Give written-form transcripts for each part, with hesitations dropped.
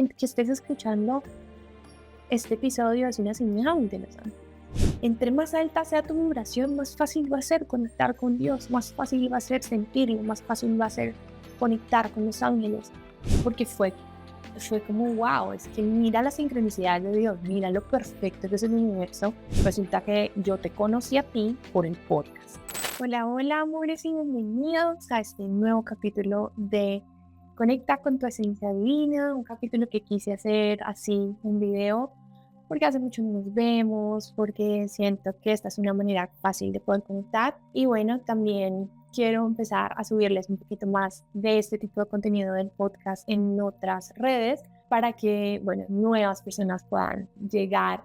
que estés escuchando este episodio es una señal interesante. Entre más alta sea tu vibración, más fácil va a ser conectar con Dios, más fácil va a ser sentirlo, más fácil va a ser conectar con los ángeles, porque fue como wow, es que mira la sincronicidad de Dios, mira lo perfecto que es el universo. Resulta que yo te conocí a ti por el podcast. Hola, hola amores y bienvenidos a este nuevo capítulo de Conecta con tu esencia divina, un capítulo que quise hacer así, un video, porque hace mucho no nos vemos, porque siento que esta es una manera fácil de poder conectar. Y bueno, también quiero empezar a subirles un poquito más de este tipo de contenido del podcast en otras redes para que, bueno, nuevas personas puedan llegar,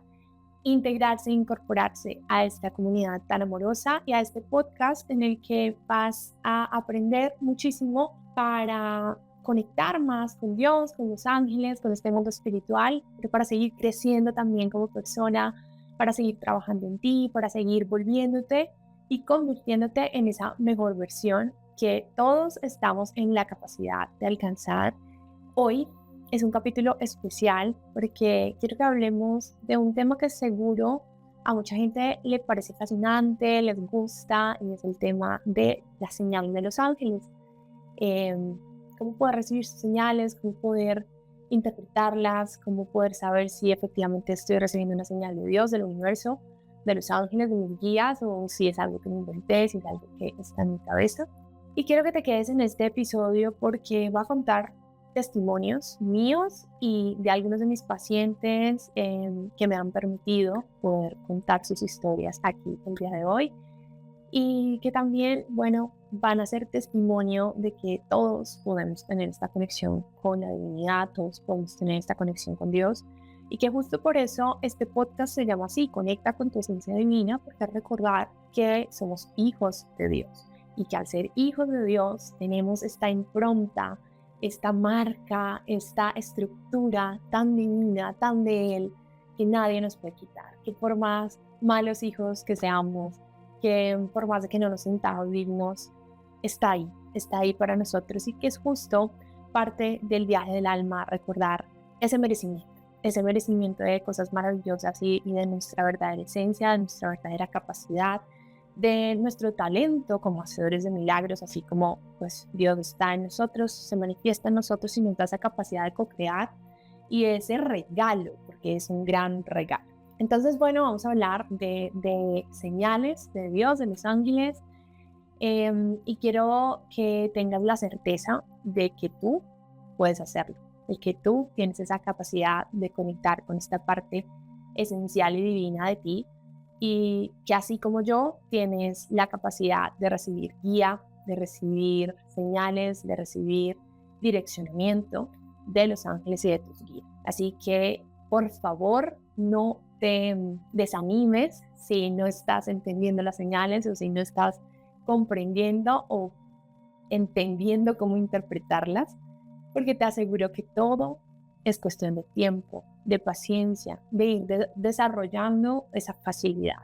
integrarse, incorporarse a esta comunidad tan amorosa y a este podcast en el que vas a aprender muchísimo para conectar más con Dios, con los ángeles, con este mundo espiritual, pero para seguir creciendo también como persona, para seguir trabajando en ti, para seguir volviéndote y convirtiéndote en esa mejor versión que todos estamos en la capacidad de alcanzar. Hoy es un capítulo especial porque quiero que hablemos de un tema que seguro a mucha gente le parece fascinante, les gusta, y es el tema de la señal de los ángeles. Cómo poder recibir sus señales, cómo poder interpretarlas, cómo poder saber si efectivamente estoy recibiendo una señal de Dios, del universo, de los ángeles, de mis guías, o si es algo que me inventé, si es algo que está en mi cabeza. Y quiero que te quedes en este episodio porque voy a contar testimonios míos y de algunos de mis pacientes que me han permitido poder contar sus historias aquí el día de hoy, y que también, bueno, van a ser testimonio de que todos podemos tener esta conexión con la divinidad, todos podemos tener esta conexión con Dios, y que justo por eso este podcast se llama así, Conecta con tu esencia divina, porque recordar que somos hijos de Dios y que al ser hijos de Dios tenemos esta impronta, esta marca, esta estructura tan divina, tan de Él, que nadie nos puede quitar, que por más malos hijos que seamos, que por más de que no nos sintamos dignos, está ahí para nosotros, y que es justo parte del viaje del alma recordar ese merecimiento de cosas maravillosas y de nuestra verdadera esencia, de nuestra verdadera capacidad, de nuestro talento como hacedores de milagros, así como pues Dios está en nosotros, se manifiesta en nosotros y nos da esa capacidad de co-crear y ese regalo, porque es un gran regalo. Entonces, bueno, vamos a hablar de señales de Dios, de los ángeles, y quiero que tengas la certeza de que tú puedes hacerlo, de que tú tienes esa capacidad de conectar con esta parte esencial y divina de ti, y que así como yo tienes la capacidad de recibir guía, de recibir señales, de recibir direccionamiento de los ángeles y de tus guías. Así que, por favor, no te desanimes si no estás entendiendo las señales o si no estás comprendiendo o entendiendo cómo interpretarlas, porque te aseguro que todo es cuestión de tiempo, de paciencia, de ir desarrollando esa facilidad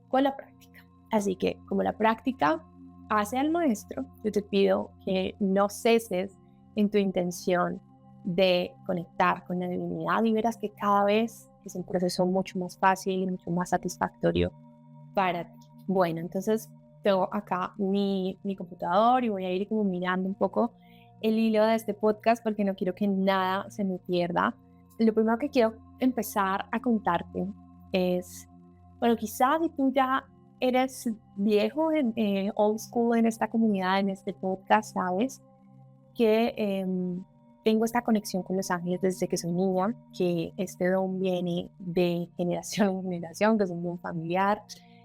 con la práctica. Así que, como la práctica hace al maestro, yo te pido que no ceses en tu intención de conectar con la divinidad, y verás que cada vez es un proceso mucho más fácil y mucho más satisfactorio para ti. Bueno, entonces tengo acá mi computador y voy a ir como mirando un poco el hilo de este podcast porque no quiero que nada se me pierda. Lo primero que quiero empezar a contarte es, bueno, quizás si tú ya eres viejo, old school en esta comunidad, en este podcast, sabes que tengo esta conexión con los ángeles desde que soy niña, que este don viene de generación en generación, que es un don familiar,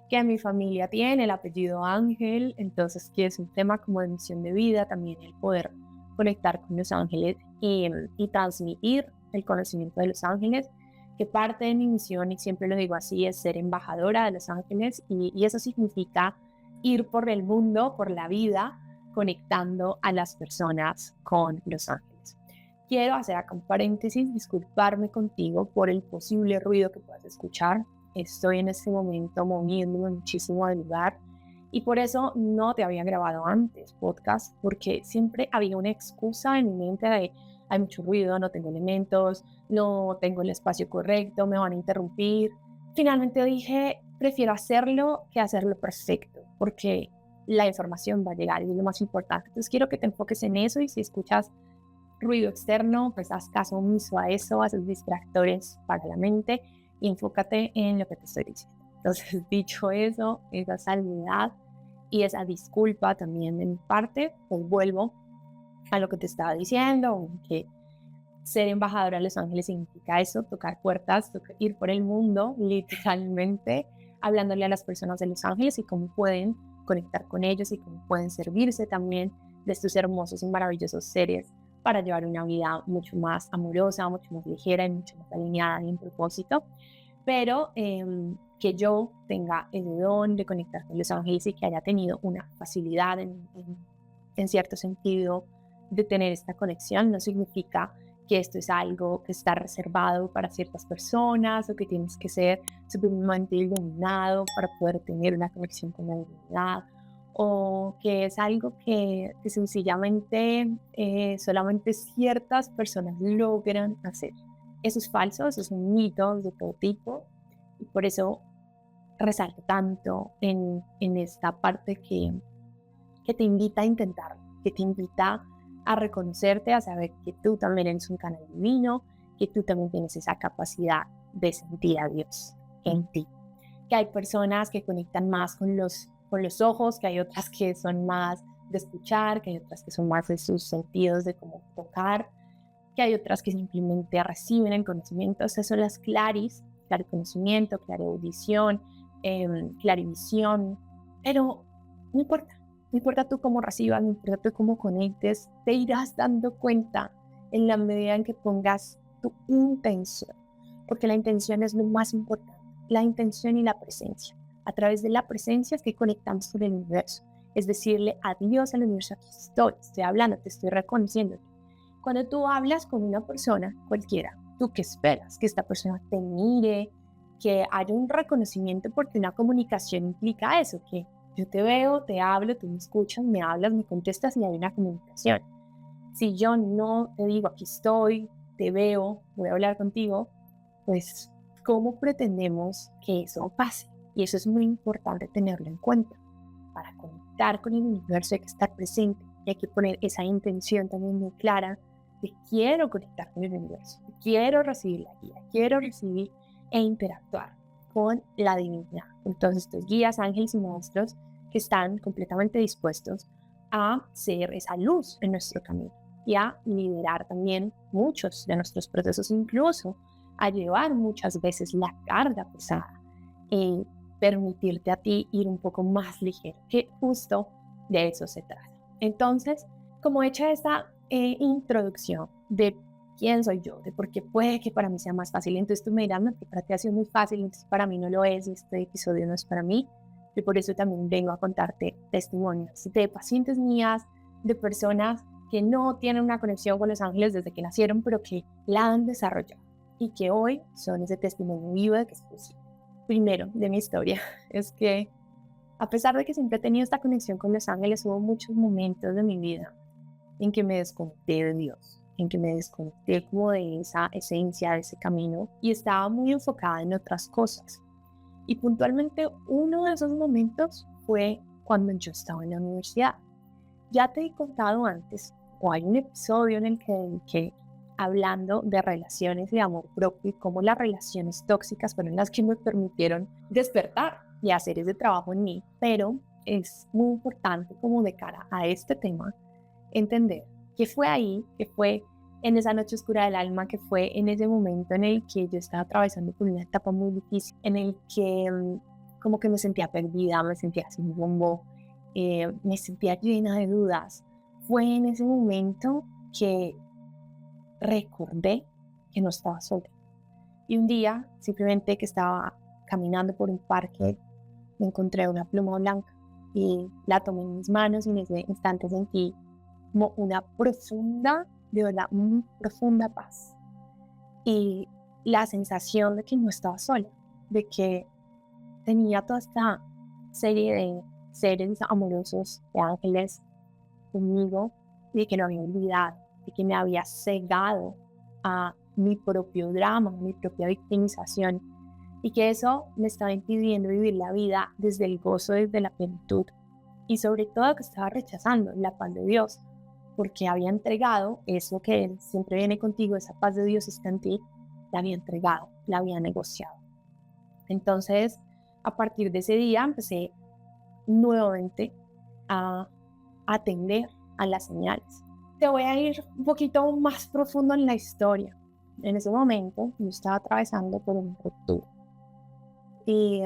que mi familia tiene el apellido Ángel, entonces que es un tema como de misión de vida, también el poder conectar con los ángeles y transmitir el conocimiento de los ángeles, que parte de mi misión, y siempre lo digo así, es ser embajadora de los ángeles, y eso significa ir por el mundo, por la vida, conectando a las personas con los ángeles. Quiero hacer acá un paréntesis, disculparme contigo por el posible ruido que puedas escuchar. Estoy en este momento moviéndome muchísimo del lugar y por eso no te había grabado antes podcast, porque siempre había una excusa en mi mente de hay mucho ruido, no tengo elementos, no tengo el espacio correcto, me van a interrumpir. Finalmente dije, prefiero hacerlo que hacerlo perfecto, porque la información va a llegar y es lo más importante. Entonces quiero que te enfoques en eso y si escuchas ruido externo, pues haz caso omiso a eso, a esos distractores para la mente y enfócate en lo que te estoy diciendo. Entonces, dicho eso, esa salvedad y esa disculpa también de mi parte, pues vuelvo a lo que te estaba diciendo, que ser embajadora de Los Ángeles significa eso, tocar puertas, ir por el mundo, literalmente, hablándole a las personas de Los Ángeles y cómo pueden conectar con ellos y cómo pueden servirse también de estos hermosos y maravillosos seres para llevar una vida mucho más amorosa, mucho más ligera y mucho más alineada y en propósito. Pero que yo tenga el don de conectar con Los Ángeles y que haya tenido una facilidad en cierto sentido de tener esta conexión no significa que esto es algo que está reservado para ciertas personas o que tienes que ser supremamente iluminado para poder tener una conexión con la divinidad o que es algo que sencillamente solamente ciertas personas logran hacer. Eso es falso, eso es un mito de todo tipo y por eso resalto tanto en esta parte que te invita a intentarlo, que te invita a reconocerte, a saber que tú también eres un canal divino, que tú también tienes esa capacidad de sentir a Dios en ti. Que hay personas que conectan más con los ojos, que hay otras que son más de escuchar, que hay otras que son más de sus sentidos de cómo tocar, que hay otras que simplemente reciben el conocimiento. Esas son las claris, clariconocimiento, clariaudición, clarivisión, pero no importa. No importa tú cómo recibas, no importa tú cómo conectes, te irás dando cuenta en la medida en que pongas tu intención, porque la intención es lo más importante, la intención y la presencia. A través de la presencia es que conectamos con el universo, es decirle adiós al universo, aquí estoy hablando, te estoy reconociendo. Cuando tú hablas con una persona cualquiera, ¿tú qué esperas? Que esta persona te mire, que haya un reconocimiento, porque una comunicación implica eso, que yo te veo, te hablo, tú me escuchas, me hablas, me contestas y hay una comunicación. Si yo no te digo, aquí estoy, te veo, voy a hablar contigo, pues, ¿cómo pretendemos que eso pase? Y eso es muy importante tenerlo en cuenta. Para conectar con el universo hay que estar presente y hay que poner esa intención también muy clara de quiero conectar con el universo, quiero recibir la guía, quiero recibir e interactuar con la divinidad. Entonces, estos guías, ángeles y monstruos que están completamente dispuestos a ser esa luz en nuestro camino y a liderar también muchos de nuestros procesos, incluso a llevar muchas veces la carga pesada y permitirte a ti ir un poco más ligero, que justo de eso se trata. Entonces, como hecha esta introducción de quién soy yo, de por qué puede que para mí sea más fácil, entonces tú me dirás, no, que para ti ha sido muy fácil, entonces para mí no lo es, y este episodio no es para mí, y por eso también vengo a contarte testimonios de pacientes mías, de personas que no tienen una conexión con los ángeles desde que nacieron, pero que la han desarrollado y que hoy son ese testimonio vivo de que es posible. Primero de mi historia es que a pesar de que siempre he tenido esta conexión con los ángeles, hubo muchos momentos de mi vida en que me desconecté de Dios, en que me desconecté como de esa esencia, de ese camino y estaba muy enfocada en otras cosas. Y puntualmente uno de esos momentos fue cuando yo estaba en la universidad. Ya te he contado antes, o hay un episodio en el que hablando de relaciones de amor propio y cómo las relaciones tóxicas fueron las que me permitieron despertar y hacer ese trabajo en mí, pero es muy importante como de cara a este tema entender que fue ahí, que fue en esa noche oscura del alma, que fue en ese momento en el que yo estaba atravesando por una etapa muy difícil, en el que como que me sentía perdida, me sentía sin rumbo, me sentía llena de dudas. Fue en ese momento que recordé que no estaba sola. Y un día, simplemente que estaba caminando por un parque, me encontré una pluma blanca y la tomé en mis manos y en ese instante sentí como una profunda, de verdad, muy profunda paz. Y la sensación de que no estaba sola, de que tenía toda esta serie de seres amorosos, de ángeles conmigo, y de que no había olvidado de que me había cegado a mi propio drama, a mi propia victimización, y que eso me estaba impidiendo vivir la vida desde el gozo, desde la plenitud, y sobre todo que estaba rechazando la paz de Dios, porque había entregado eso que Él siempre viene contigo, esa paz de Dios está en ti, la había entregado, la había negociado. Entonces, a partir de ese día empecé nuevamente a atender a las señales. Te voy a ir un poquito más profundo en la historia. En ese momento yo estaba atravesando por una ruptura. Y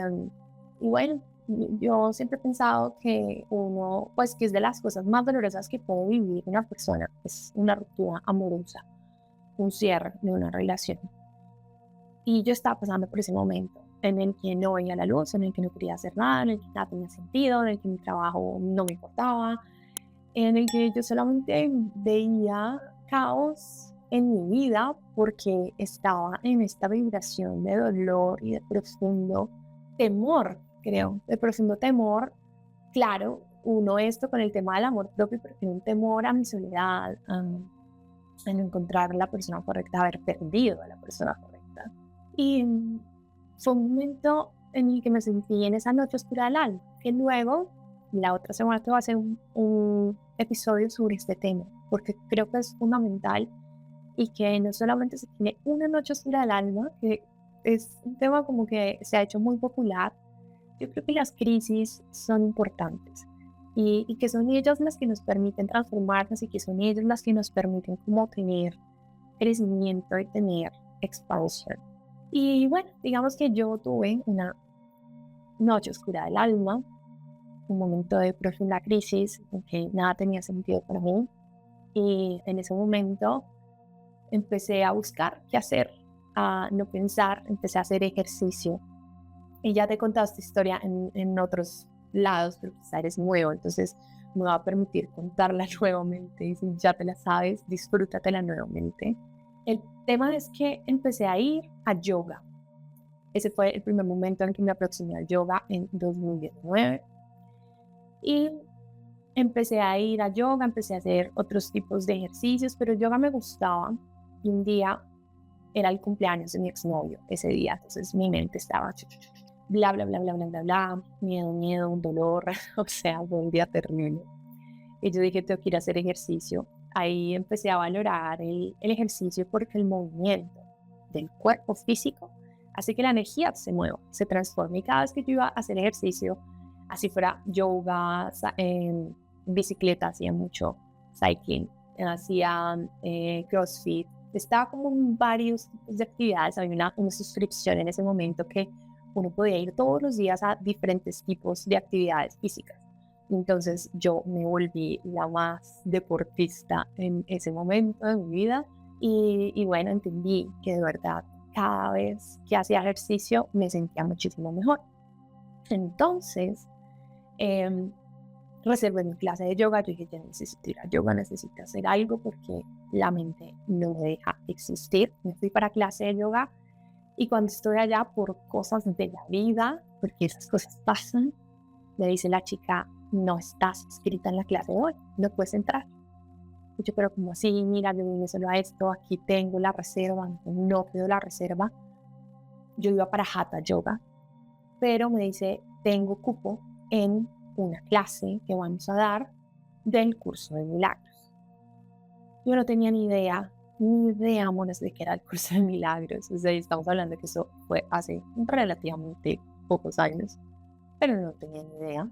bueno, yo siempre he pensado que uno, pues que es de las cosas más dolorosas que puede vivir una persona, es una ruptura amorosa, un cierre de una relación. Y yo estaba pasando por ese momento en el que no veía la luz, en el que no quería hacer nada, en el que nada tenía sentido, en el que mi trabajo no me importaba, en el que yo solamente veía caos en mi vida porque estaba en esta vibración de dolor y de profundo temor, creo, de profundo temor. Claro, uno esto con el tema del amor propio, pero tiene un temor a mi soledad, a no encontrar la persona correcta, haber perdido a la persona correcta. Y fue un momento en el que me sentí en esa noche oscura del alma, que luego, la otra semana te voy a hacer un episodio sobre este tema, porque creo que es fundamental y que no solamente se tiene una noche oscura del alma, que es un tema como que se ha hecho muy popular. Yo creo que las crisis son importantes y que son ellas las que nos permiten transformarnos y que son ellas las que nos permiten como tener crecimiento y tener expansión. Y bueno, digamos que yo tuve una noche oscura del alma, un momento de profunda crisis en que nada tenía sentido para mí, y en ese momento empecé a buscar qué hacer, a no pensar, empecé a hacer ejercicio. Y ya te he contado esta historia en otros lados, pero quizá eres nuevo, entonces me va a permitir contarla nuevamente. Y si ya te la sabes, disfrútatela nuevamente. El tema es que empecé a ir a yoga. Ese fue el primer momento en que me aproximé al yoga en 2019. Y empecé a ir a yoga, empecé a hacer otros tipos de ejercicios, pero el yoga me gustaba. Y un día era el cumpleaños de mi exnovio, ese día, entonces mi mente estaba bla, bla, bla, bla, bla, bla, bla, miedo, un dolor, o sea, fue un día terrible. Y yo dije, tengo que ir a hacer ejercicio. Ahí empecé a valorar el ejercicio porque el movimiento del cuerpo físico hace que la energía se mueva, se transforme. Y cada vez que yo iba a hacer ejercicio, así fuera yoga, bicicleta, hacía mucho cycling, hacía crossfit, estaba como en varios tipos de actividades. Había una suscripción en ese momento que uno podía ir todos los días a diferentes tipos de actividades físicas. Entonces yo me volví la más deportista en ese momento de mi vida y bueno, entendí que de verdad cada vez que hacía ejercicio me sentía muchísimo mejor. Entonces reservé mi clase de yoga. Yo dije, ya necesito ir a yoga, necesito hacer algo porque la mente no me deja existir. Me fui para clase de yoga y cuando estoy allá por cosas de la vida, porque esas cosas pasan, me dice la chica, no estás inscrita en la clase de hoy, no puedes entrar. Y yo, pero como así, mira, yo vine solo a esto, aquí tengo la reserva, no pido la reserva. Yo iba para Hatha Yoga, pero me dice, tengo cupo en una clase que vamos a dar del curso de milagros. Yo no tenía ni idea, amores, de qué era el curso de milagros. O sea, estamos hablando de que eso fue hace relativamente pocos años, pero no tenía ni idea.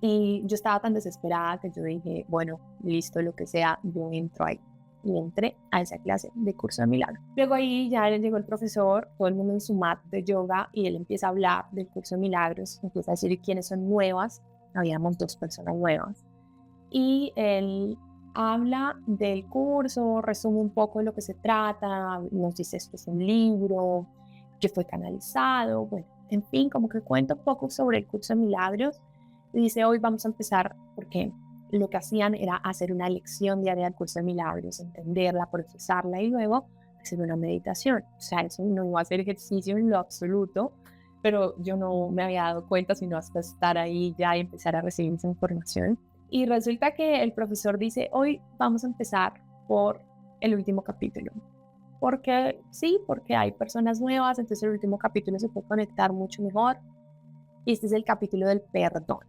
Y yo estaba tan desesperada que yo dije, bueno, listo, lo que sea, yo entro ahí. Y entré a esa clase de curso de milagros. Luego ahí ya llegó el profesor, todo el mundo en su mat de yoga, y él empieza a hablar del curso de milagros, empieza a decir quiénes son nuevas. Habíamos 2 personas nuevas. Y él habla del curso, resume un poco de lo que se trata, nos dice esto es un libro, que fue canalizado, bueno, en fin, como que cuenta un poco sobre el curso de milagros. Y dice, hoy vamos a empezar, porque lo que hacían era hacer una lección diaria del curso de milagros, entenderla, procesarla y luego hacer una meditación. O sea, eso no iba a ser ejercicio en lo absoluto, pero yo no me había dado cuenta sino hasta estar ahí ya y empezar a recibir esa información. Y resulta que el profesor dice, hoy vamos a empezar por el último capítulo. Porque sí, porque hay personas nuevas, entonces el último capítulo se puede conectar mucho mejor. Y este es el capítulo del perdón.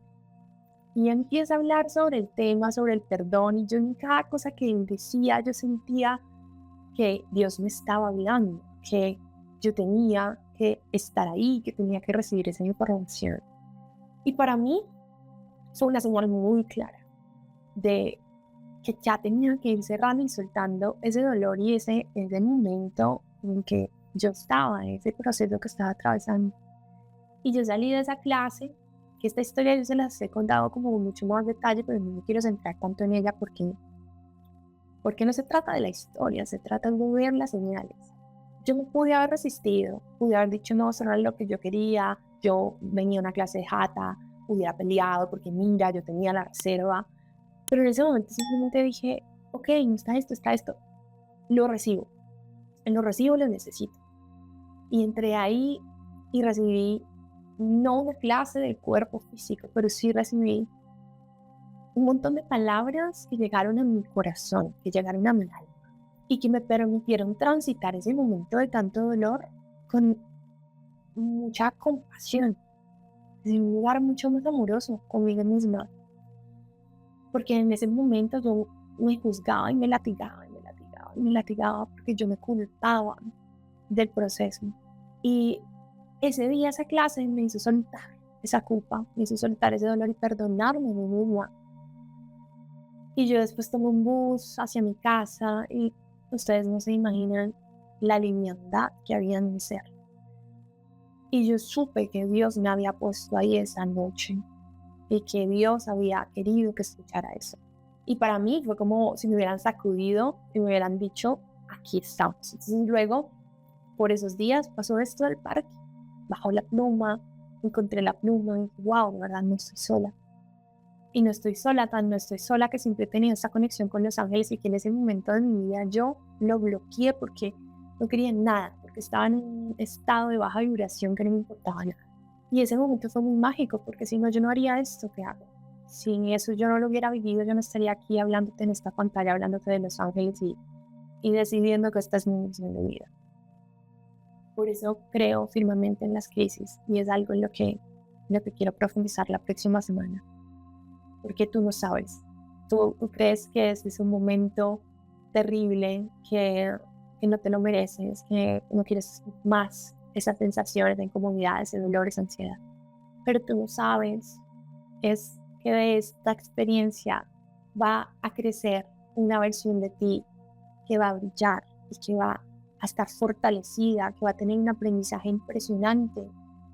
Y empieza a hablar sobre el tema, sobre el perdón, y yo en cada cosa que él decía, yo sentía que Dios me estaba hablando, que yo tenía que estar ahí, que tenía que recibir esa información. Y para mí fue una señal muy clara de que ya tenía que ir cerrando y soltando ese dolor y ese momento en que yo estaba, ese proceso que estaba atravesando. Y yo salí de esa clase, que esta historia yo se las he contado como con mucho más detalle, pero no me quiero centrar tanto en ella porque no se trata de la historia, se trata de ver las señales. Yo me pude haber resistido, pude haber dicho no, eso no era lo que yo quería, yo venía a una clase de jata, hubiera peleado porque mira, yo tenía la reserva, pero en ese momento simplemente dije, ok, no está esto, lo recibo, lo necesito. Y entré ahí y recibí no una clase del cuerpo físico, pero sí recibí un montón de palabras que llegaron a mi corazón, que llegaron a mi alma y que me permitieron transitar ese momento de tanto dolor con mucha compasión, desde un lugar mucho más amoroso conmigo misma. Porque en ese momento yo me juzgaba y me latigaba y me latigaba y me latigaba porque yo me culpaba del proceso. Y ese día, esa clase me hizo soltar esa culpa, me hizo soltar ese dolor y perdonarme a mí misma. Y yo después tomé un bus hacia mi casa y ustedes no se imaginan la liviandad que había en mi ser. Y yo supe que Dios me había puesto ahí esa noche y que Dios había querido que escuchara eso. Y para mí fue como si me hubieran sacudido y me hubieran dicho, aquí estamos. Entonces luego, por esos días, pasó esto del parque. Bajó la pluma, encontré la pluma y wow, de verdad no estoy sola. Y no estoy sola, no estoy sola, que siempre he tenido esa conexión con los ángeles y que en ese momento de mi vida yo lo bloqueé porque no quería nada, porque estaba en un estado de baja vibración que no me importaba nada. Y ese momento fue muy mágico, porque si no, yo no haría esto que hago. Si eso yo no lo hubiera vivido, yo no estaría aquí hablándote en esta pantalla, hablándote de los ángeles y decidiendo que esta es mi misión de vida. Por eso creo firmemente en las crisis y es algo en lo que quiero profundizar la próxima semana. Porque tú no sabes. Tú crees que es un momento terrible, que no te lo mereces, que no quieres más esas sensaciones de incomodidad, ese dolor, esa ansiedad. Pero tú no sabes es que de esta experiencia va a crecer una versión de ti que va a brillar y que va a estar fortalecida, que va a tener un aprendizaje impresionante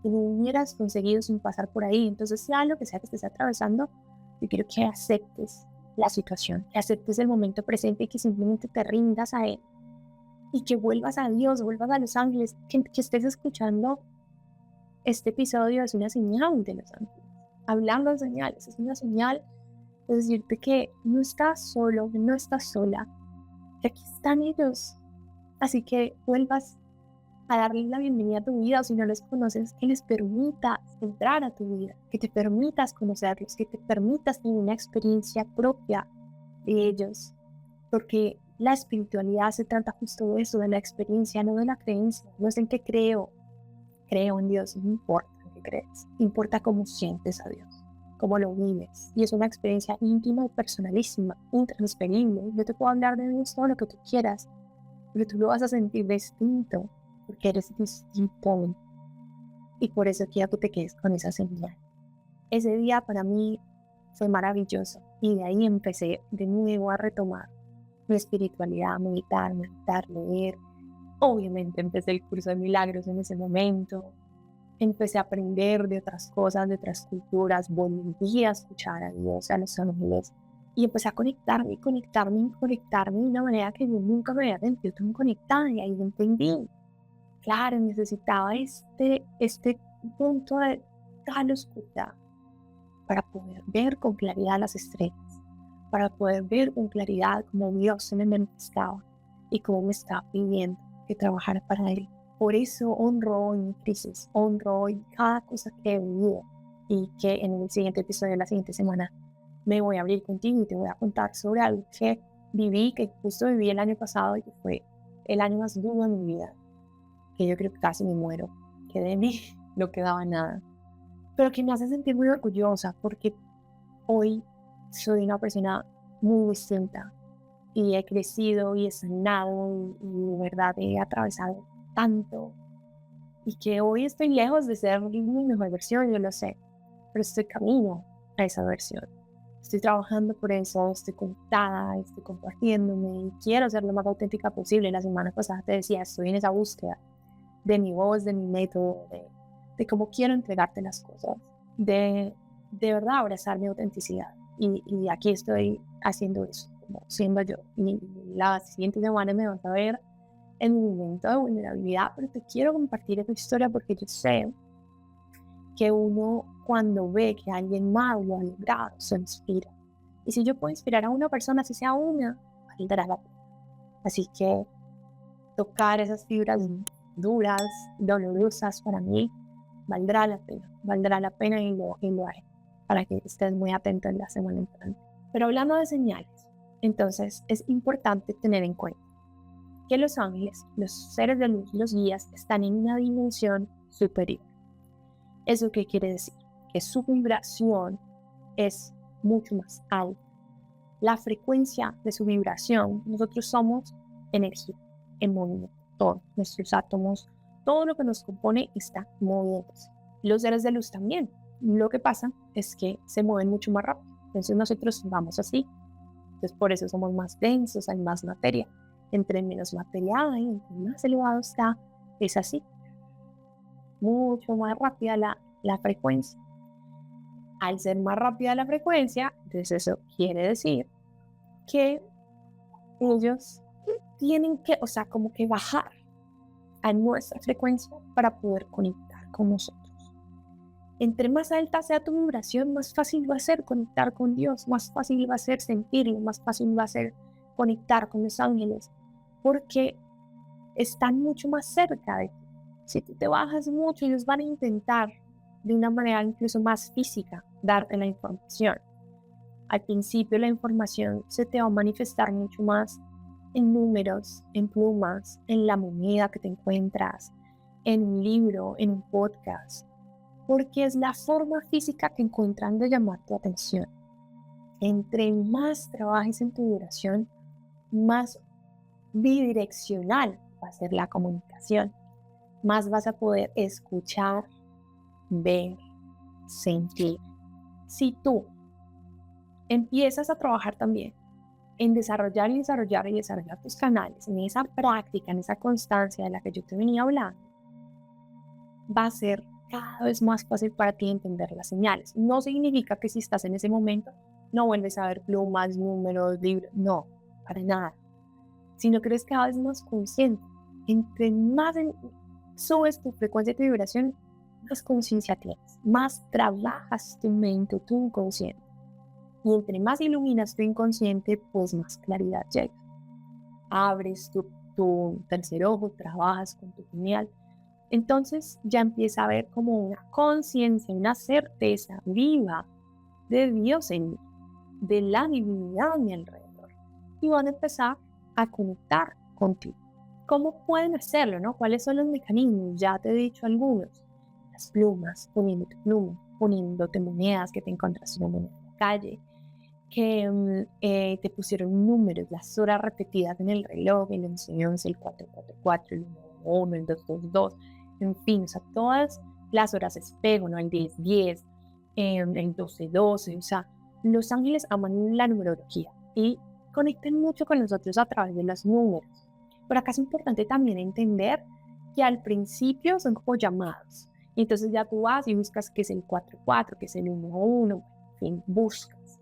que no hubieras conseguido sin pasar por ahí. Entonces, sea lo que sea que estés atravesando, yo quiero que aceptes la situación, que aceptes el momento presente y que simplemente te rindas a él y que vuelvas a Dios, vuelvas a los ángeles, que estés escuchando este episodio es una señal de los ángeles. Hablando de señales, es una señal de decirte que no estás solo, que no estás sola, que aquí están ellos. Así que vuelvas a darles la bienvenida a tu vida, o si no los conoces, que les permitas entrar a tu vida, que te permitas conocerlos, que te permitas tener una experiencia propia de ellos, porque la espiritualidad se trata justo de eso, de la experiencia, no de la creencia. No es en qué creo en Dios, no importa en qué crees, importa cómo sientes a Dios, cómo lo vives, y es una experiencia íntima y personalísima, intransferible. Yo te puedo hablar de Dios todo lo que tú quieras, pero tú lo vas a sentir distinto, porque eres distinto. Y por eso quiero que te quedes con esa señal. Ese día para mí fue maravilloso. Y de ahí empecé de nuevo a retomar mi espiritualidad, meditar, leer. Obviamente empecé el curso de milagros en ese momento. Empecé a aprender de otras cosas, de otras culturas. Volví a escuchar a Dios, a los ángeles. Y empecé a conectarme de una manera que yo nunca me había sentido tan conectada. Y ahí entendí. Claro, necesitaba este punto de tal oscuridad para poder ver con claridad las estrellas, para poder ver con claridad cómo Dios se me manifestaba y cómo me estaba pidiendo que trabajara para Él. Por eso honro hoy mi crisis, honro hoy cada cosa que he vivido y que en el siguiente episodio de la siguiente semana me voy a abrir contigo y te voy a contar sobre algo que que justo viví el año pasado y que fue el año más duro de mi vida, que yo creo que casi me muero, que de mí no quedaba nada, pero que me hace sentir muy orgullosa porque hoy soy una persona muy distinta y he crecido y he sanado y de verdad he atravesado tanto y que hoy estoy lejos de ser mi mejor versión, yo lo sé, pero estoy camino a esa versión. Estoy trabajando por eso, estoy conectada, estoy compartiéndome y quiero ser lo más auténtica posible. La semana pasada te decía, estoy en esa búsqueda de mi voz, de mi método, de cómo quiero entregarte las cosas, de verdad abrazar mi autenticidad. Y aquí estoy haciendo eso, como siendo yo. Y la siguiente semana me vas a ver en mi momento de vulnerabilidad, pero te quiero compartir esta historia porque yo sé que uno cuando ve que alguien más lo ha logrado, se inspira. Y si yo puedo inspirar a una persona, si sea una, valdrá la pena. Así que tocar esas fibras duras, dolorosas para mí, valdrá la pena y lo haré, para que estés muy atento en la semana entrante. Pero hablando de señales, entonces es importante tener en cuenta que los ángeles, los seres de luz, los guías, están en una dimensión superior. ¿Eso qué quiere decir? Que su vibración es mucho más alta. La frecuencia de su vibración, nosotros somos energía en movimiento, todos nuestros átomos, todo lo que nos compone está moviéndose. Los seres de luz también. Lo que pasa es que se mueven mucho más rápido. Entonces nosotros vamos así. Entonces por eso somos más densos, hay más materia. Entre menos materia hay, entre más elevado está, es así. Mucho más rápida la frecuencia. Al ser más rápida la frecuencia, entonces eso quiere decir que ellos tienen que, o sea, como que bajar a nuestra frecuencia para poder conectar con nosotros. Entre más alta sea tu vibración, más fácil va a ser conectar con Dios, más fácil va a ser sentirlo, más fácil va a ser conectar con los ángeles, porque están mucho más cerca de ti. Si tú te bajas mucho, ellos van a intentar de una manera incluso más física darte la información. Al principio la información se te va a manifestar mucho más en números, en plumas, en la moneda que te encuentras, en un libro, en un podcast, porque es la forma física que encuentran de llamar tu atención. Entre más trabajes en tu vibración, más bidireccional va a ser la comunicación, más vas a poder escuchar, ver, sentir. Si tú empiezas a trabajar también en desarrollar tus canales, en esa práctica, en esa constancia de la que yo te venía hablando, va a ser cada vez más fácil para ti entender las señales. No significa que si estás en ese momento no vuelves a ver plumas, números, libros, no, para nada, sino que eres cada vez más consciente. Entre más subes tu frecuencia de vibración, más conciencia tienes, más trabajas tu mente, tu inconsciente. Y entre más iluminas tu inconsciente, pues más claridad llega. Abres tu tercer ojo, trabajas con tu pineal. Entonces ya empieza a haber como una conciencia, una certeza viva de Dios en mí, de la divinidad a mi alrededor. Y van a empezar a conectar contigo. ¿Cómo pueden hacerlo, no? ¿Cuáles son los mecanismos? Ya te he dicho algunos. Las plumas, poniéndote plumas, poniéndote monedas que te encontraste en la calle, que te pusieron números, las horas repetidas en el reloj, el 11-11, el 4-4-4, el 1-1, el 2-2-2, en fin, o sea, todas las horas espejo, ¿no? El 10-10, el 12-12, o sea, los ángeles aman la numerología y conectan mucho con nosotros a través de los números. Pero acá es importante también entender que al principio son como llamados, y entonces ya tú vas y buscas qué es el 4-4, qué es el 1-1, en fin, buscas.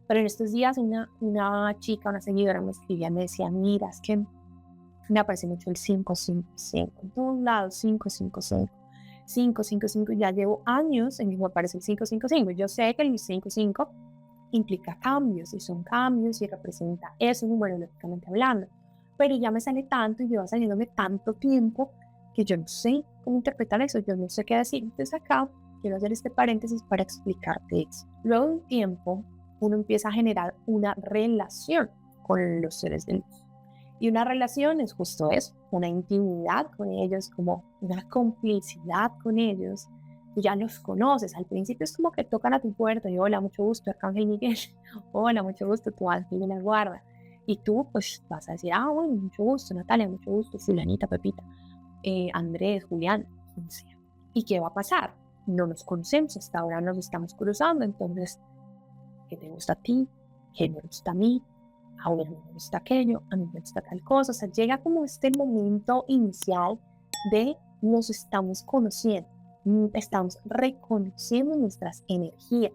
Pero en estos días una chica, una seguidora me escribía, me decía, mira, es que me aparece mucho el 555, en todos lados 555, 555, ya llevo años en que me aparece el 555. Yo sé que el 55 implica cambios, y son cambios y representa eso numerológicamente hablando, pero ya me sale tanto y lleva saliéndome tanto tiempo que yo no sé cómo interpretar eso, yo no sé qué decir. Entonces acá quiero hacer este paréntesis para explicarte eso. Luego de un tiempo, uno empieza a generar una relación con los seres de luz. Y una relación es justo eso, una intimidad con ellos, como una complicidad con ellos. Tú ya los conoces, al principio es como que tocan a tu puerta y hola, mucho gusto, Arcángel Miguel, hola, mucho gusto, tu ángel de la guarda. Y tú pues vas a decir, bueno, mucho gusto, Natalia, mucho gusto, fulanita, Pepita, Andrés, Julián, quien sea. ¿Y qué va a pasar? No nos conocemos, hasta ahora nos estamos cruzando, entonces, ¿qué te gusta a ti? ¿Qué me gusta a mí? A mí me gusta aquello, a mí me gusta tal cosa. O sea, llega como este momento inicial de nos estamos conociendo, estamos reconociendo nuestras energías.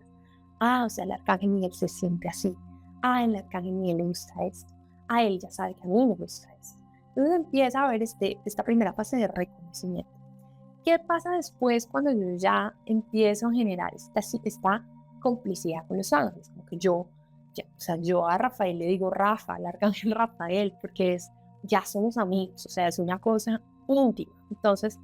O sea, el Arcángel Miguel se siente así. El Arcángel Miguel le gusta esto. Él ya sabe que a mí me gusta esto. Entonces empieza a haber esta primera fase de reconocimiento. ¿Qué pasa después cuando yo ya empiezo a generar esta complicidad con los ángeles? Como que yo a Rafael le digo Rafa, al Arcángel Rafael, porque ya somos amigos, o sea, es una cosa íntima. Entonces,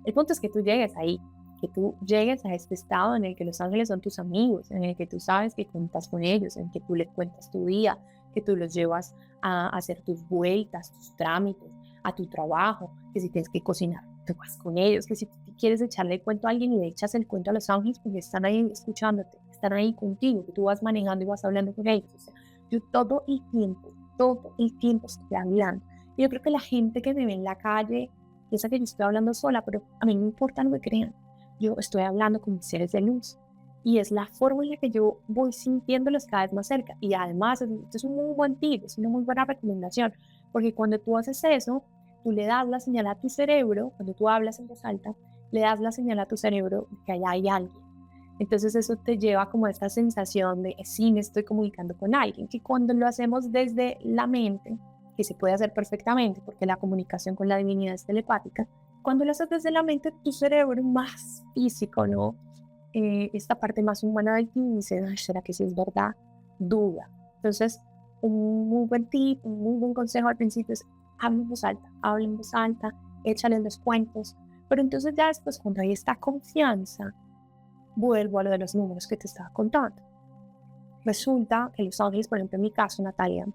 el punto es que tú llegues ahí, que tú llegues a este estado en el que los ángeles son tus amigos, en el que tú sabes que cuentas con ellos, en el que tú les cuentas tu día, que tú los llevas a hacer tus vueltas, tus trámites, a tu trabajo, que si tienes que cocinar, te vas con ellos, que si quieres echarle el cuento a alguien y le echas el cuento a los ángeles porque están ahí escuchándote, están ahí contigo, que tú vas manejando y vas hablando con ellos. O sea, yo todo el tiempo estoy hablando. Yo creo que la gente que me ve en la calle piensa que yo estoy hablando sola, pero a mí no importa lo que crean. Yo estoy hablando con mis seres de luz. Y es la forma en la que yo voy sintiéndolos cada vez más cerca. Y además, es un muy buen tip, es una muy buena recomendación, porque cuando tú haces eso, tú le das la señal a tu cerebro, cuando tú hablas en voz alta, le das la señal a tu cerebro de que allá hay alguien. Entonces eso te lleva como a esta sensación de sí, me estoy comunicando con alguien, que cuando lo hacemos desde la mente, que se puede hacer perfectamente, porque la comunicación con la divinidad es telepática, cuando lo haces desde la mente, tu cerebro más físico, ¿no? Esta parte más humana de ti dice, ¿será que sí es verdad? Duda. Entonces, un muy buen tip, un muy buen consejo al principio es habla en voz alta, échale los cuentos, pero entonces ya después cuando hay esta confianza, vuelvo a lo de los números que te estaba contando. Resulta que los ángeles, por ejemplo en mi caso, Natalia,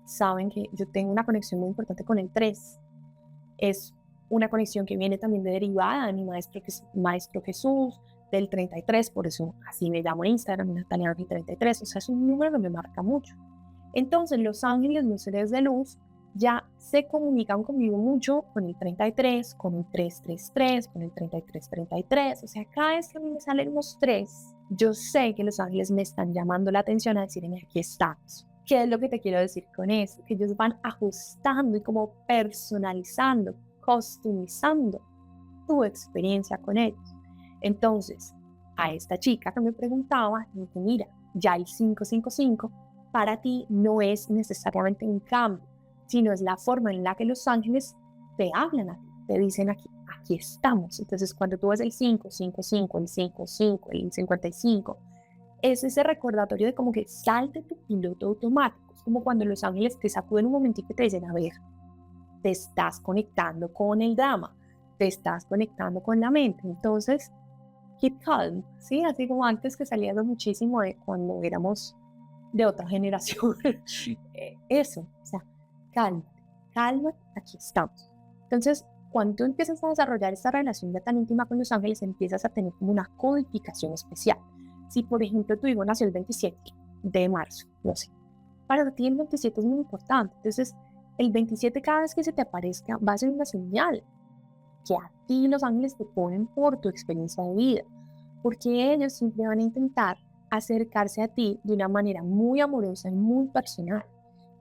saben que yo tengo una conexión muy importante con el 3. Es una conexión que viene también de derivada de mi maestro Jesús, del 33, por eso así me llamo en Instagram, Natalia 33, o sea, es un número que me marca mucho. Entonces los ángeles, los seres de luz, ya se comunican conmigo mucho con el 33, con el 333, con el 3333, o sea, cada vez que a mí me salen unos 3, yo sé que los ángeles me están llamando la atención a decirme, aquí estamos. ¿Qué es lo que te quiero decir con eso? Que ellos van ajustando y como personalizando, customizando tu experiencia con ellos. Entonces, a esta chica que me preguntaba, dije, mira, ya el 555 para ti no es necesariamente un cambio, sino es la forma en la que los ángeles te hablan a ti, te dicen aquí estamos. Entonces, cuando tú ves el 555, el 55, el 55, es ese recordatorio de como que salte tu piloto automático. Es como cuando los ángeles te sacuden un momentito y te dicen, a ver, te estás conectando con el drama, te estás conectando con la mente. Entonces, keep calm, ¿sí? Así como antes que salíamos muchísimo de cuando éramos de otra generación. Eso, o sea, cálmate, aquí estamos. Entonces, cuando tú empiezas a desarrollar esta relación ya tan íntima con los ángeles, empiezas a tener como una codificación especial. Si, por ejemplo, tu hijo nació el 27 de marzo, no sé, para ti el 27 es muy importante. Entonces, el 27 cada vez que se te aparezca va a ser una señal que a ti los ángeles te ponen por tu experiencia de vida, porque ellos siempre van a intentar acercarse a ti de una manera muy amorosa y muy personal,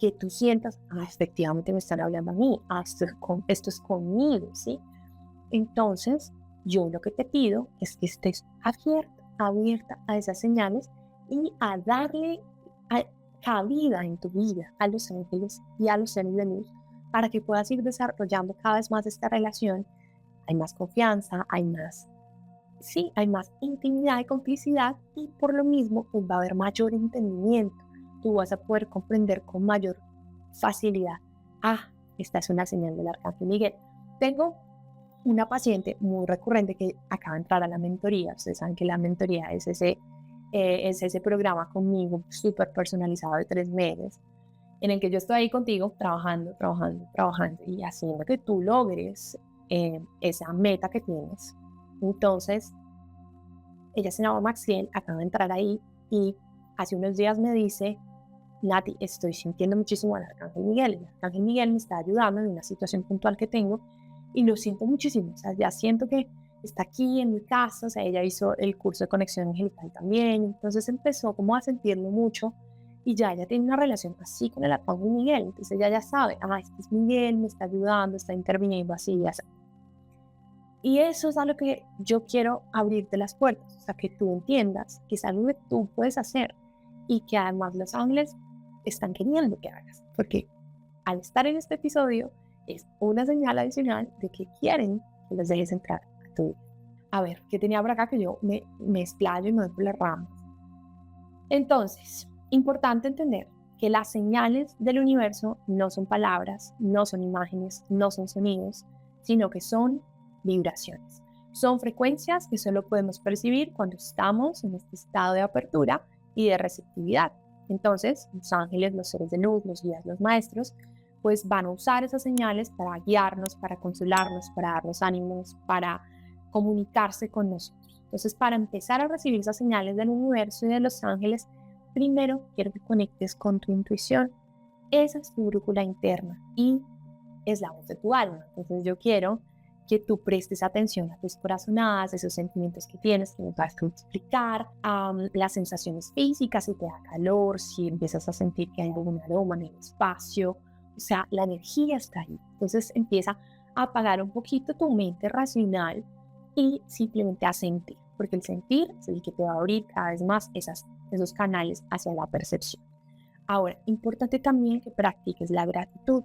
que tú sientas, efectivamente me están hablando a mí, esto es conmigo, ¿sí? Entonces, yo lo que te pido es que estés abierta a esas señales y a darle cabida en tu vida a los ángeles y a los seres de luz para que puedas ir desarrollando cada vez más esta relación. Hay más confianza, hay más intimidad y complicidad, y por lo mismo pues va a haber mayor entendimiento. Tú vas a poder comprender con mayor facilidad, esta es una señal del Arcángel Miguel. Tengo una paciente muy recurrente que acaba de entrar a la mentoría. Ustedes saben que la mentoría es ese programa conmigo súper personalizado de 3 meses. en el que yo estoy ahí contigo trabajando, trabajando, trabajando y haciendo que tú logres esa meta que tienes. Entonces, ella se llama Maxiel, acaba de entrar ahí y hace unos días me dice, Nati, estoy sintiendo muchísimo al Arcángel Miguel. El Arcángel Miguel me está ayudando en una situación puntual que tengo y lo siento muchísimo. O sea, ya siento que está aquí en mi casa. O sea, ella hizo el curso de conexión angelical también. Entonces empezó como a sentirlo mucho y ya ella tiene una relación así con el Arcángel Miguel. Entonces ella ya sabe, este es Miguel, me está ayudando, está interviniendo así y así. Y eso es algo que yo quiero abrirte las puertas, o sea, que tú entiendas que es algo que tú puedes hacer y que además los ángeles están queriendo que hagas, porque al estar en este episodio es una señal adicional de que quieren que los dejes entrar a tu vida. A ver, ¿qué tenía por acá? Que yo me explayo y me voy por las ramas. Entonces, importante entender que las señales del universo no son palabras, no son imágenes, no son sonidos, sino que son vibraciones. Son frecuencias que solo podemos percibir cuando estamos en este estado de apertura y de receptividad. Entonces, los ángeles, los seres de luz, los guías, los maestros, pues van a usar esas señales para guiarnos, para consolarnos, para darnos ánimos, para comunicarse con nosotros. Entonces, para empezar a recibir esas señales del universo y de los ángeles, primero quiero que conectes con tu intuición. Esa es tu brújula interna y es la voz de tu alma. Entonces, yo quiero que tú prestes atención a tus corazonadas, esos sentimientos que tienes, que me vas a explicar, las sensaciones físicas, si te da calor, si empiezas a sentir que hay algún aroma en el espacio, o sea, la energía está ahí. Entonces empieza a apagar un poquito tu mente racional y simplemente a sentir, porque el sentir es el que te va a abrir cada vez más esos canales hacia la percepción. Ahora, importante también que practiques la gratitud.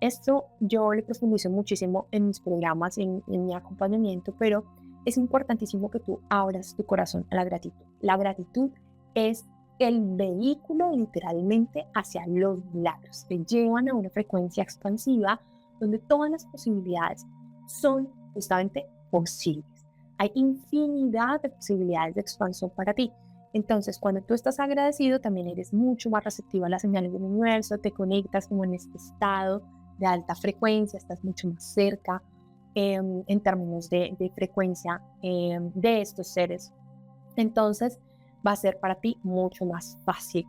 Esto yo le profundizo muchísimo en mis programas, en mi acompañamiento, pero es importantísimo que tú abras tu corazón a la gratitud. La gratitud es el vehículo literalmente hacia los milagros. Te llevan a una frecuencia expansiva donde todas las posibilidades son justamente posibles. Hay infinidad de posibilidades de expansión para ti. Entonces, cuando tú estás agradecido, también eres mucho más receptivo a las señales del universo, te conectas como en este estado de alta frecuencia, estás mucho más cerca en términos de frecuencia de estos seres. Entonces va a ser para ti mucho más fácil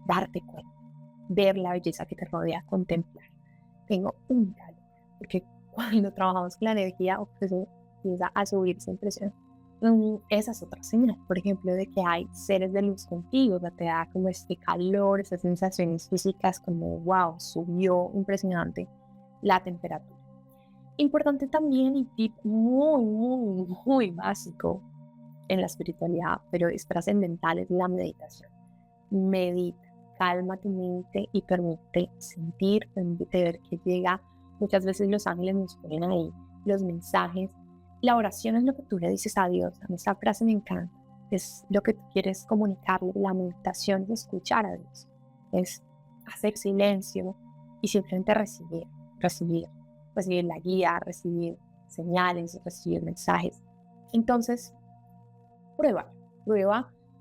darte cuenta, ver la belleza que te rodea, contemplar. Tengo un gallo, porque cuando trabajamos con la energía, pues empieza a subir esa impresión. Esa es otra señal, por ejemplo, de que hay seres de luz contigo, que te da como este calor, esas sensaciones físicas como wow, subió impresionante la temperatura. Importante también y tip muy, muy, muy básico en la espiritualidad, pero es trascendental, es la meditación. Medita, calma tu mente y permite sentir, permite ver que llega. Muchas veces los ángeles nos ponen ahí los mensajes. La oración es lo que tú le dices a Dios. A mí esa frase me encanta. Es lo que tú quieres comunicarle. La meditación es escuchar a Dios. Es hacer silencio y simplemente recibir la guía, recibir señales, recibir mensajes. Entonces, prueba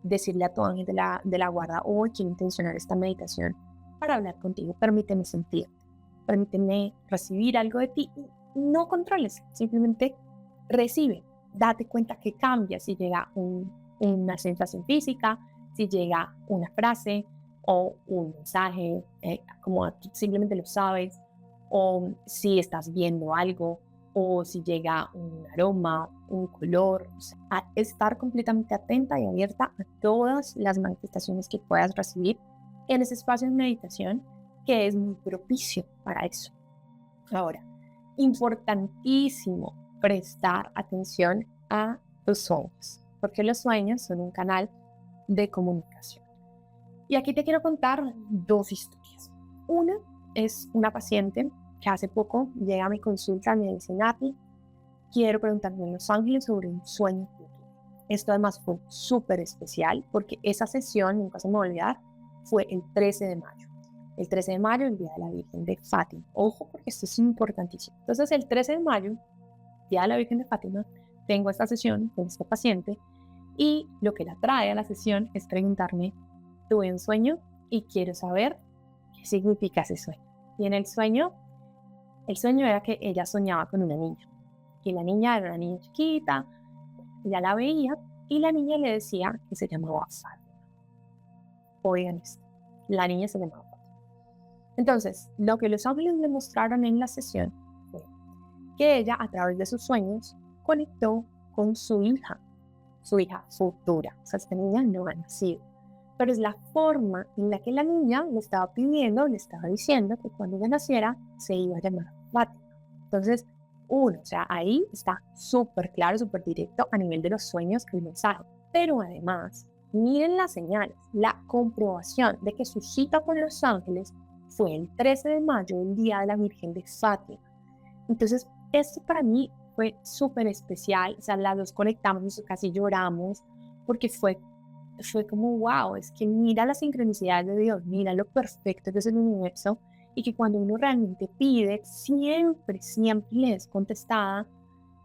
decirle a tu ángel de la guarda, hoy quiero intencionar esta meditación para hablar contigo. Permíteme sentir, permíteme recibir algo de ti. No controles, simplemente recibe, date cuenta que cambia si llega una sensación física, si llega una frase o un mensaje, como simplemente lo sabes, o si estás viendo algo, o si llega un aroma, un color, o sea, a estar completamente atenta y abierta a todas las manifestaciones que puedas recibir en ese espacio de meditación que es muy propicio para eso. Ahora, importantísimo prestar atención a tus sueños, porque los sueños son un canal de comunicación. Y aquí te quiero contar dos historias. Una es una paciente que hace poco llega a mi consulta y me dice, Nati, quiero preguntarle a los ángeles sobre un sueño que tuve. Esto además fue súper especial porque esa sesión, nunca se me va a olvidar, fue el 13 de mayo. El 13 de mayo, el Día de la Virgen de Fátima. Ojo, porque esto es importantísimo. Entonces, el 13 de mayo, Día de la Virgen de Fátima, tengo esta sesión con esta paciente y lo que la trae a la sesión es preguntarme, tuve un sueño y quiero saber ¿qué significa ese sueño? Y en el sueño era que ella soñaba con una niña. Y la niña era una niña chiquita, ella la veía y la niña le decía que se llamaba Fátima. Oigan esto, la niña se llamaba Fátima. Entonces, lo que los ángeles le mostraron en la sesión fue que ella, a través de sus sueños, conectó con su hija futura. O sea, esta niña no ha nacido. Pero es la forma en la que la niña le estaba pidiendo, le estaba diciendo que cuando ella naciera se iba a llamar Fátima. Entonces, o sea, ahí está súper claro, súper directo a nivel de los sueños el mensaje. Pero además, miren las señales, la comprobación de que su cita con los ángeles fue el 13 de mayo, el día de la Virgen de Fátima. Entonces, esto para mí fue súper especial, o sea, las dos conectamos, casi lloramos, porque fue como, wow, es que mira la sincronicidad de Dios, mira lo perfecto que es el universo, y que cuando uno realmente pide, siempre le es contestada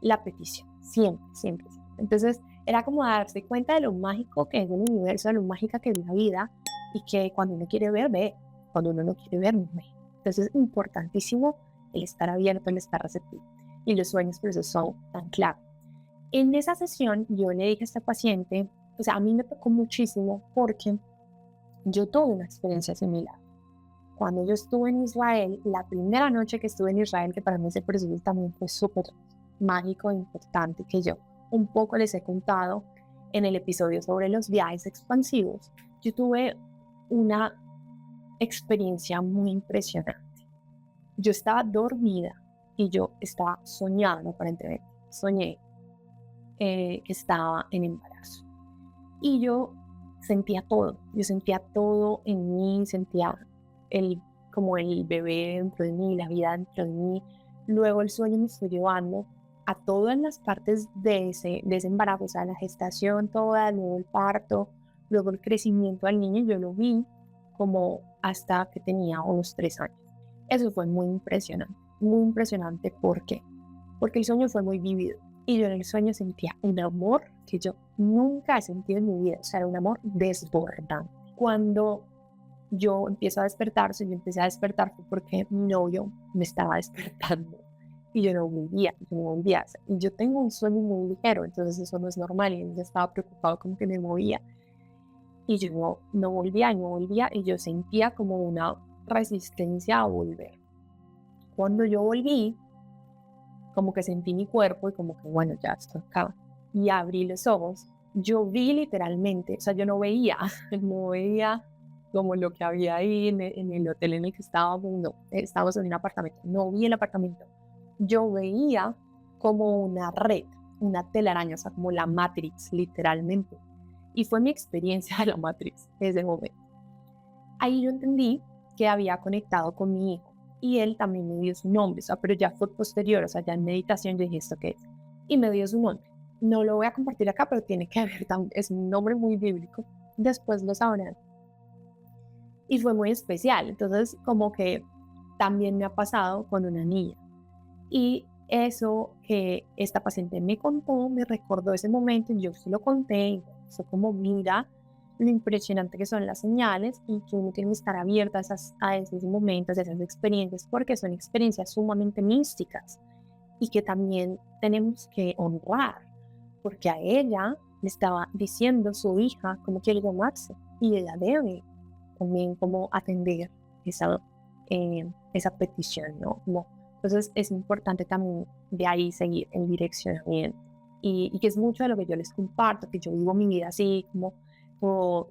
la petición, siempre. Entonces, era como darse cuenta de lo mágico que es el universo, de lo mágica que es la vida, y que cuando uno quiere ver, ve, cuando uno no quiere ver, no ve. Entonces, es importantísimo el estar abierto, el estar receptivo. Y los sueños por eso son tan clave. En esa sesión yo le dije a esta paciente, o sea, a mí me tocó muchísimo porque yo tuve una experiencia similar. Cuando yo estuve en Israel, la primera noche que estuve en Israel, que para mí ese proceso también fue súper mágico e importante, que yo un poco les he contado en el episodio sobre los viajes expansivos, yo tuve una experiencia muy impresionante. Yo estaba dormida y yo estaba soñando, aparentemente. Soñé que estaba en embarazo. Y yo sentía todo en mí, sentía como el bebé dentro de mí, la vida dentro de mí. Luego el sueño me fue llevando a todas las partes de ese embarazo, o sea, la gestación toda, luego el parto, luego el crecimiento del niño. Yo lo vi como hasta que tenía unos 3 años. Eso fue muy impresionante. ¿Por qué? Porque el sueño fue muy vívido y yo en el sueño sentía un amor que yo nunca he sentido en mi vida, o sea, era un amor desbordante. Cuando yo empecé a despertar fue porque mi novio me estaba despertando y yo no volvía. Y yo tengo un sueño muy ligero, entonces eso no es normal y él ya estaba preocupado como que me movía. Y yo no volvía y yo sentía como una resistencia a volver. Cuando yo volví, como que sentí mi cuerpo y como que bueno, ya esto acaba. Y abrí los ojos, yo vi literalmente, o sea, yo no veía como lo que había ahí en el hotel en el que estábamos, no, estábamos en un apartamento, no vi el apartamento. Yo veía como una red, una telaraña, o sea, como la Matrix, literalmente. Y fue mi experiencia de la Matrix ese momento. Ahí yo entendí que había conectado con mi hijo y él también me dio su nombre, o sea, pero ya fue posterior, o sea, ya en meditación yo dije esto qué es. Y me dio su nombre. No lo voy a compartir acá, pero tiene que ver, es un nombre muy bíblico. Después lo sabrán. Y fue muy especial. Entonces, como que también me ha pasado con una niña. Y eso que esta paciente me contó, me recordó ese momento, y yo se lo conté, y fue como, mira lo impresionante que son las señales y que uno tiene que estar abierta a esos momentos, a esas experiencias, porque son experiencias sumamente místicas y que también tenemos que honrar, porque a ella le estaba diciendo su hija cómo quiere llamarse y ella debe también como atender esa petición, ¿no? Entonces es importante también de ahí seguir el direccionamiento y que es mucho de lo que yo les comparto, que yo vivo mi vida así con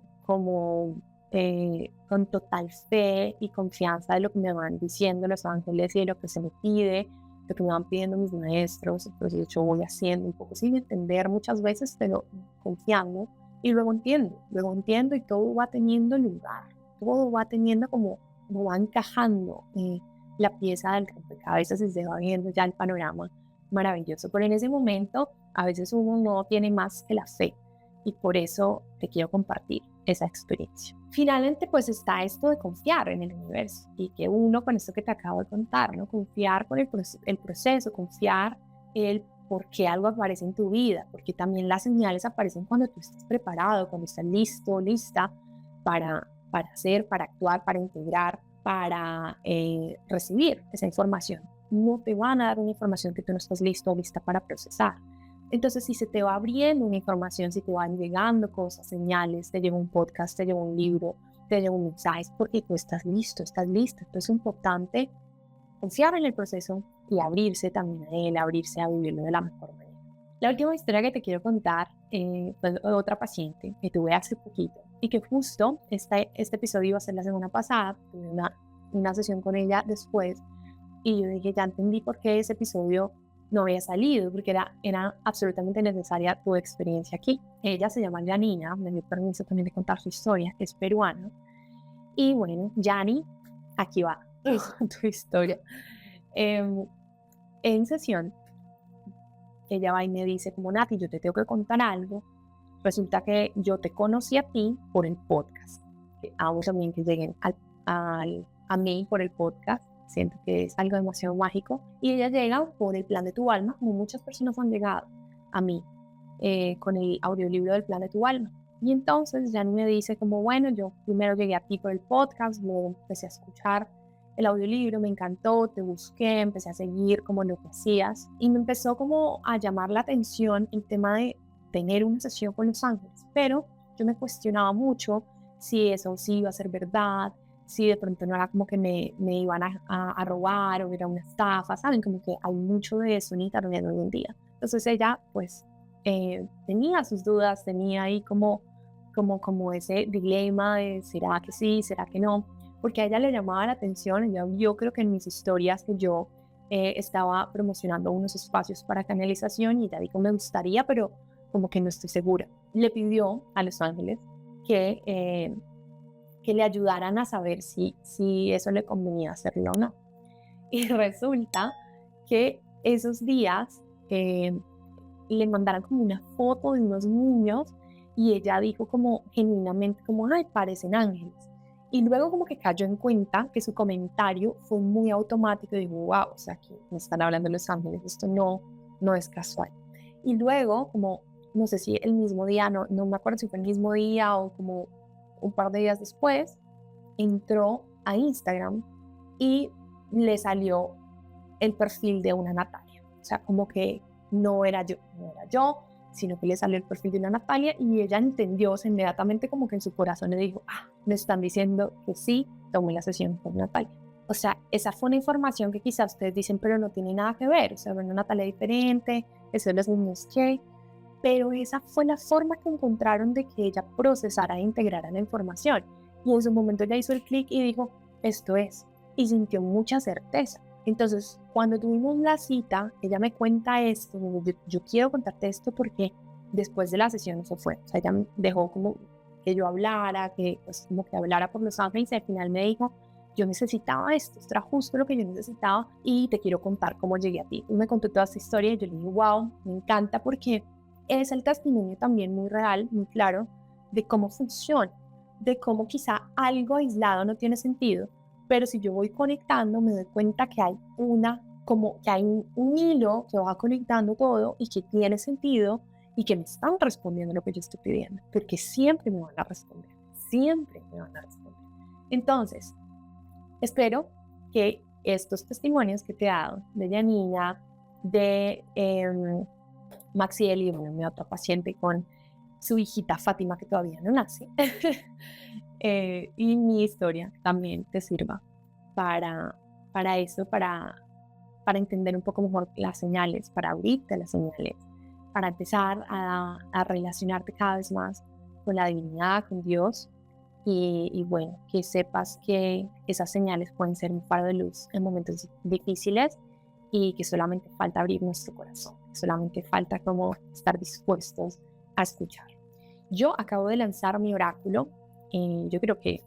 total fe y confianza de lo que me van diciendo los ángeles y de lo que se me pide, lo que me van pidiendo mis maestros. Entonces yo voy haciendo un poco sin entender muchas veces, pero confiando, y luego entiendo y todo va teniendo lugar, todo va teniendo como va encajando la pieza del rompecabezas y se va viendo ya el panorama maravilloso. Pero en ese momento a veces uno no tiene más que la fe y por eso te quiero compartir esa experiencia. Finalmente, pues está esto de confiar en el universo y que uno, con esto que te acabo de contar, ¿no? Confiar con el proceso, confiar el por qué algo aparece en tu vida, porque también las señales aparecen cuando tú estás preparado, cuando estás listo, lista para hacer, para actuar, para integrar, para recibir esa información. No te van a dar una información que tú no estás listo o lista para procesar. Entonces, si se te va abriendo una información, si te van llegando cosas, señales, te llega un podcast, te llega un libro, te llega un mensaje, es porque tú estás listo, estás lista. Entonces, es importante confiar en el proceso y abrirse también a él, abrirse a vivirlo de la mejor manera. La última historia que te quiero contar fue otra paciente que tuve hace poquito y que justo este episodio iba a ser la semana pasada. Tuve una sesión con ella después y yo dije, ya entendí por qué ese episodio no había salido, porque era absolutamente necesaria tu experiencia aquí. Ella se llama Janina, me dio permiso también de contar su historia, es peruana. Y bueno, Jani, aquí va tu historia. En sesión, ella va y me dice como, Nati, yo te tengo que contar algo. Resulta que yo te conocí a ti por el podcast. Amo también que lleguen a mí por el podcast. Siento que es algo demasiado mágico. Y ella llega por el plan de tu alma, como muchas personas han llegado a mí con el audiolibro del plan de tu alma. Y entonces Jani me dice como, bueno, yo primero llegué a ti por el podcast, luego empecé a escuchar el audiolibro, me encantó, te busqué, empecé a seguir como lo que hacías y me empezó como a llamar la atención el tema de tener una sesión con los ángeles, pero yo me cuestionaba mucho si eso sí iba a ser verdad, si de pronto no era como que me iban a robar o era una estafa, ¿saben? Como que hay mucho de eso en internet hoy en día. Entonces ella pues tenía sus dudas, tenía ahí como ese dilema de será que sí, será que no, porque a ella le llamaba la atención. Ella vio, creo que en mis historias, que yo estaba promocionando unos espacios para canalización y ella dijo, me gustaría, pero como que no estoy segura. Le pidió a los ángeles que le ayudaran a saber si eso le convenía hacerlo o no. Y resulta que esos días le mandaron como una foto de unos niños y ella dijo como genuinamente como, ay, parecen ángeles. Y luego como que cayó en cuenta que su comentario fue muy automático y dijo, wow, o sea, aquí me están hablando los ángeles, esto no es casual. Y luego, como, no sé si el mismo día, no me acuerdo si fue el mismo día o como un par de días después, entró a Instagram y le salió el perfil de una Natalia. O sea, como que no era yo, sino que le salió el perfil de una Natalia y ella entendió, o sea, inmediatamente como que en su corazón le dijo, me están diciendo que sí, tomé la sesión con Natalia. O sea, esa fue una información que quizás ustedes dicen, pero no tiene nada que ver, o sea, una Natalia diferente, eso es los mismos que, pero esa fue la forma que encontraron de que ella procesara e integrara la información. Y en su momento ella hizo el clic y dijo, esto es, y sintió mucha certeza. Entonces, cuando tuvimos la cita, ella me cuenta esto, yo quiero contarte esto porque después de la sesión eso fue, o sea, ella me dejó como que yo hablara, que pues como que hablara por los ángeles y al final me dijo, yo necesitaba esto era justo lo que yo necesitaba y te quiero contar cómo llegué a ti. Y me contó toda esta historia y yo le dije, wow, me encanta porque es el testimonio también muy real, muy claro, de cómo funciona, de cómo quizá algo aislado no tiene sentido, pero si yo voy conectando me doy cuenta que hay un hilo que va conectando todo y que tiene sentido y que me están respondiendo lo que yo estoy pidiendo, porque siempre me van a responder, siempre me van a responder. Entonces, espero que estos testimonios que te he dado de Janina, de Maxiel y bueno, mi otra paciente con su hijita Fátima que todavía no nace, y mi historia también te sirva para eso, para entender un poco mejor las señales, para abrirte las señales, para empezar a relacionarte cada vez más con la divinidad, con Dios, y bueno, que sepas que esas señales pueden ser un faro de luz en momentos difíciles y que solamente falta abrir nuestro corazón, solamente falta como estar dispuestos a escuchar. Yo acabo de lanzar mi oráculo, yo creo que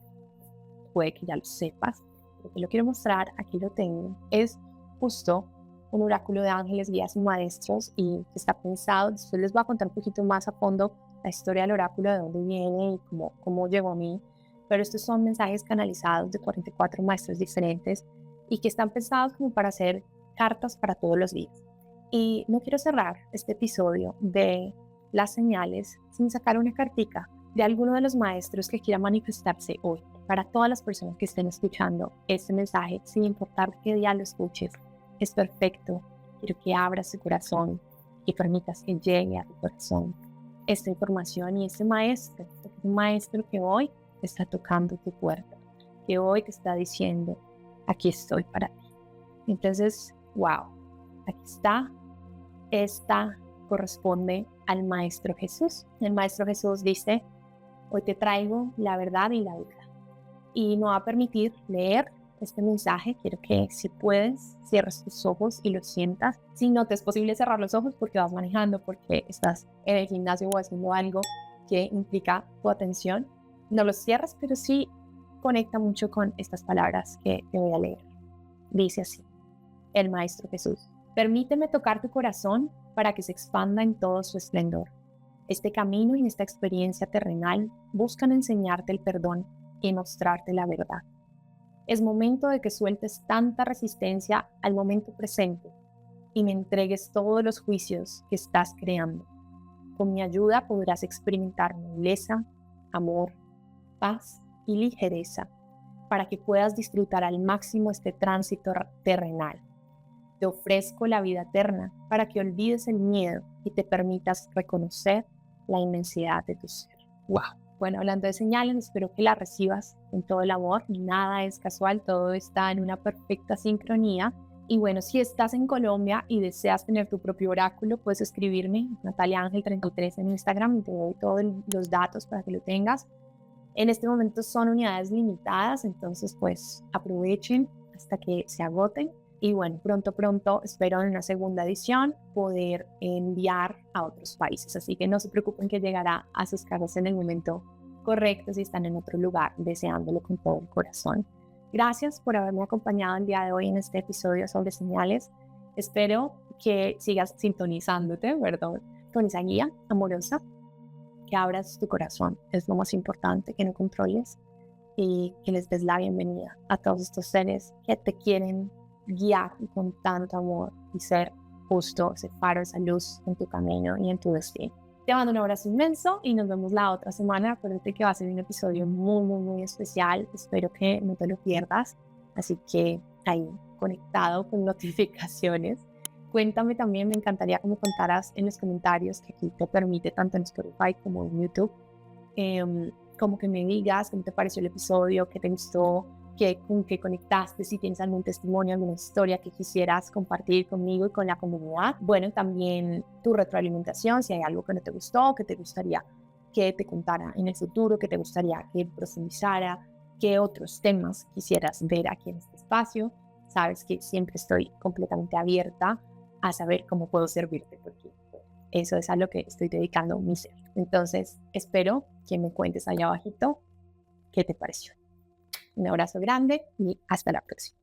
puede que ya lo sepas, pero te lo quiero mostrar, aquí lo tengo, es justo un oráculo de ángeles, guías y maestros y está pensado, después les voy a contar un poquito más a fondo la historia del oráculo, de dónde viene y cómo llegó a mí, pero estos son mensajes canalizados de 44 maestros diferentes y que están pensados como para hacer cartas para todos los días. Y no quiero cerrar este episodio de las señales sin sacar una cartica de alguno de los maestros que quiera manifestarse hoy. para todas las personas que estén escuchando este mensaje, sin importar qué día lo escuches, es perfecto. Quiero que abras tu corazón y permitas que llegue a tu corazón esta información y este maestro, un maestro que hoy está tocando tu puerta, que hoy te está diciendo, aquí estoy para ti. Entonces, wow, aquí está. Esta corresponde al Maestro Jesús. El Maestro Jesús dice, hoy te traigo la verdad y la vida. Y me va a permitir leer este mensaje. Quiero que si puedes, cierres tus ojos y lo sientas. Si no te es posible cerrar los ojos porque vas manejando, porque estás en el gimnasio o haciendo algo que implica tu atención, no los cierres, pero sí conecta mucho con estas palabras que te voy a leer. Dice así, el Maestro Jesús. Permíteme tocar tu corazón para que se expanda en todo su esplendor. Este camino y esta experiencia terrenal buscan enseñarte el perdón y mostrarte la verdad. Es momento de que sueltes tanta resistencia al momento presente y me entregues todos los juicios que estás creando. Con mi ayuda podrás experimentar nobleza, amor, paz y ligereza para que puedas disfrutar al máximo este tránsito terrenal. Te ofrezco la vida eterna para que olvides el miedo y te permitas reconocer la inmensidad de tu ser. ¡Wow! Bueno, hablando de señales, espero que la recibas con todo el amor. Nada es casual, todo está en una perfecta sincronía. Y bueno, si estás en Colombia y deseas tener tu propio oráculo, puedes escribirme, Natalia Ángel 33 en Instagram, y te doy todos los datos para que lo tengas. En este momento son unidades limitadas, entonces pues aprovechen hasta que se agoten. Y bueno, pronto espero en una segunda edición poder enviar a otros países. Así que no se preocupen que llegará a sus casas en el momento correcto si están en otro lugar deseándolo con todo el corazón. Gracias por haberme acompañado el día de hoy en este episodio sobre señales. Espero que sigas sintonizándote, con esa guía amorosa, que abras tu corazón. Es lo más importante, que no controles y que les des la bienvenida a todos estos seres que te quieren guiar con tanto amor y ser justo ese faro, esa luz en tu camino y en tu destino. Te mando un abrazo inmenso y nos vemos la otra semana. Acuérdate que va a ser un episodio muy especial. Espero que no te lo pierdas. Así que ahí conectado con notificaciones. Cuéntame también, me encantaría que me contaras en los comentarios, que aquí te permite tanto en Spotify como en YouTube, como que me digas cómo te pareció el episodio, qué te gustó, con qué conectaste, si tienes algún testimonio, alguna historia que quisieras compartir conmigo y con la comunidad. Bueno, también tu retroalimentación, si hay algo que no te gustó, que te gustaría que te contara en el futuro, que te gustaría que profundizara, qué otros temas quisieras ver aquí en este espacio. Sabes que siempre estoy completamente abierta a saber cómo puedo servirte, porque eso es a lo que estoy dedicando mi ser. Entonces, espero que me cuentes allá abajito qué te pareció. Un abrazo grande y hasta la próxima.